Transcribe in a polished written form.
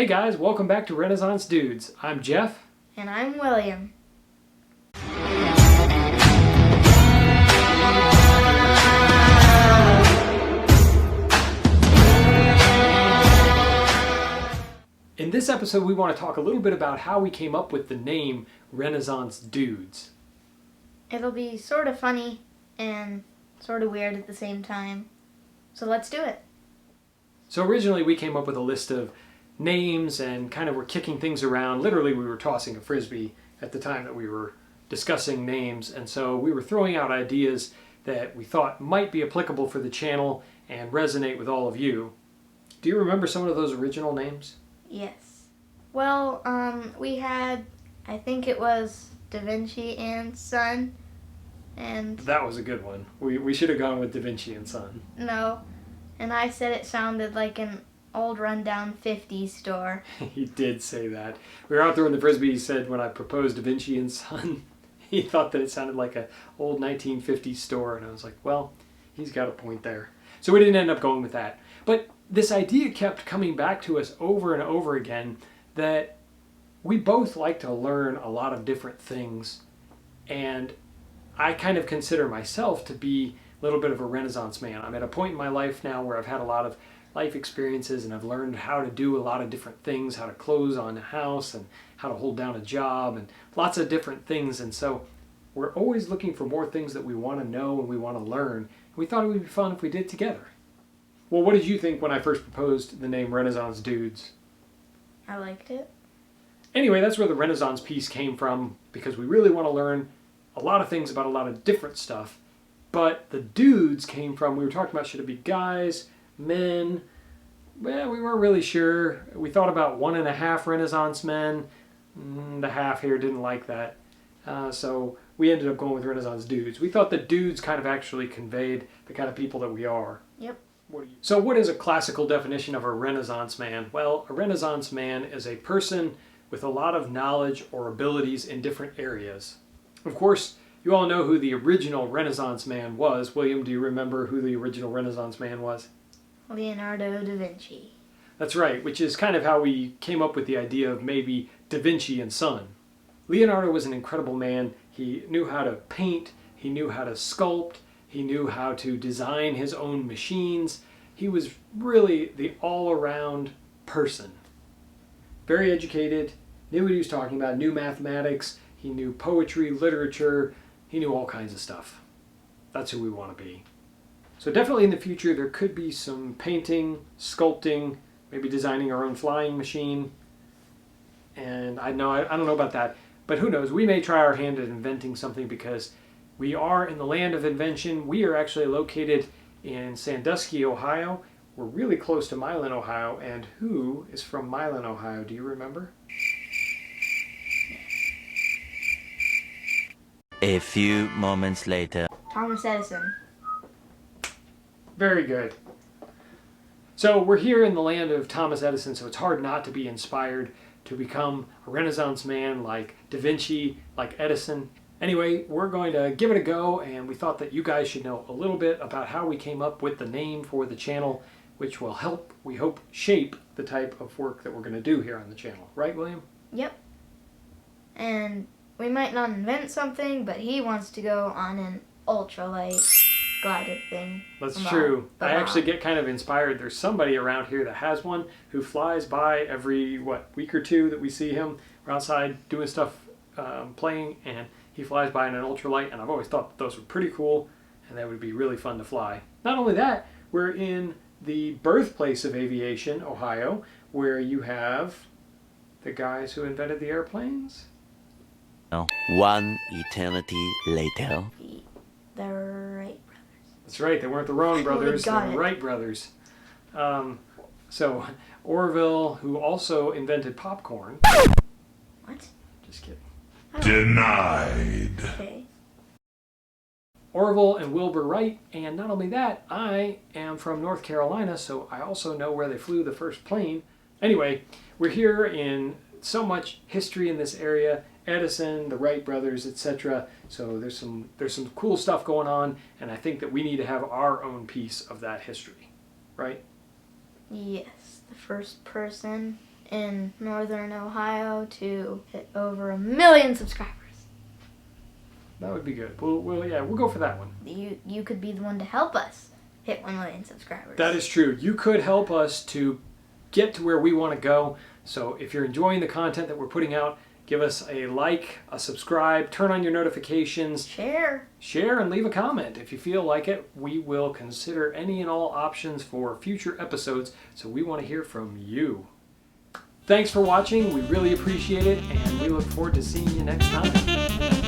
Hey guys, welcome back to Renaissance Dudes. I'm Jeff. And I'm William. In this episode, we want to talk a little bit about how we came up with the name Renaissance Dudes. It'll be sort of funny and sort of weird at the same time. So let's do it. So originally we came up with a list of names and kind of were kicking things around. Literally we were tossing a frisbee at the time that we were discussing names, and so we were throwing out ideas that we thought might be applicable for the channel and resonate with all of you. Do you remember some of those original names? Yes. Well, we had, I think it was Da Vinci and Son, and That was a good one. We should have gone with Da Vinci and Son. no, and I said it sounded like an old rundown 50s store. He did say that. We were out throwing the frisbee. He said when I proposed Da Vinci and Son, he thought that it sounded like an old 1950s store, and I was like, well, he's got a point there. So we didn't end up going with that. But this idea kept coming back to us over and over again that we both like to learn a lot of different things, and I kind of consider myself to be a little bit of a Renaissance man. I'm at a point in my life now where I've had a lot of life experiences and I've learned how to do a lot of different things, how to close on a house and how to hold down a job and lots of different things. And so we're always looking for more things that we want to know and we want to learn. We thought it would be fun if we did together. Well, what did you think when I first proposed the name Renaissance Dudes? I liked it. Anyway, that's where the Renaissance piece came from, because we really want to learn a lot of things about a lot of different stuff. But the dudes came from, we were talking about, should it be guys, men? Well, we weren't really sure. We thought about 1.5 Renaissance men. The half here didn't like that. So we ended up going with Renaissance Dudes. We thought the dudes kind of actually conveyed the kind of people that we are. Yep. So what is a classical definition of a Renaissance man? Well, a Renaissance man is a person with a lot of knowledge or abilities in different areas. Of course, you all know who the original Renaissance man was. William, do you remember who the original Renaissance man was? Leonardo da Vinci. That's right, which is kind of how we came up with the idea of maybe Da Vinci and Son. Leonardo was an incredible man. He knew how to paint, he knew how to sculpt, he knew how to design his own machines. He was really the all-around person. Very educated, knew what he was talking about, knew mathematics, he knew poetry, literature, he knew all kinds of stuff. That's who we want to be. So definitely in the future there could be some painting, sculpting, maybe designing our own flying machine. And I don't know about that, but who knows? We may try our hand at inventing something, because we are in the land of invention. We are actually located in Sandusky, Ohio. We're really close to Milan, Ohio. And who is from Milan, Ohio? Do you remember? A few moments later. Thomas Edison. Very good. So we're here in the land of Thomas Edison, so it's hard not to be inspired to become a Renaissance man like Da Vinci, like Edison. Anyway, we're going to give it a go, and we thought that you guys should know a little bit about how we came up with the name for the channel, which will help, we hope, shape the type of work that we're going to do here on the channel. Right, William? Yep. And we might not invent something, but he wants to go on an ultralight glider thing. That's true. I actually get kind of inspired. There's somebody around here that has one who flies by every, week or two that we see him. We're outside doing stuff, playing, and he flies by in an ultralight, and I've always thought that those were pretty cool, and that would be really fun to fly. Not only that, we're in the birthplace of aviation, Ohio, where you have the guys who invented the airplanes. One eternity later. The Wright brothers. That's right, they weren't the Wrong brothers, got the it. Wright brothers. So Orville, who also invented popcorn. What? Just kidding. Denied. Okay. Orville and Wilbur Wright, and not only that, I am from North Carolina, so I also know where they flew the first plane. Anyway, we're here in so much history in this area. Edison, the Wright brothers, etc. So there's some cool stuff going on, and I think that we need to have our own piece of that history, right? Yes, the first person in Northern Ohio to hit over 1 million subscribers. That would be good. We'll go for that one. You could be the one to help us hit 1 million subscribers. That is true. You could help us to get to where we want to go. So if you're enjoying the content that we're putting out, give us a like, a subscribe, turn on your notifications, Share, and leave a comment. If you feel like it, we will consider any and all options for future episodes. So we want to hear from you. Thanks for watching. We really appreciate it, and we look forward to seeing you next time.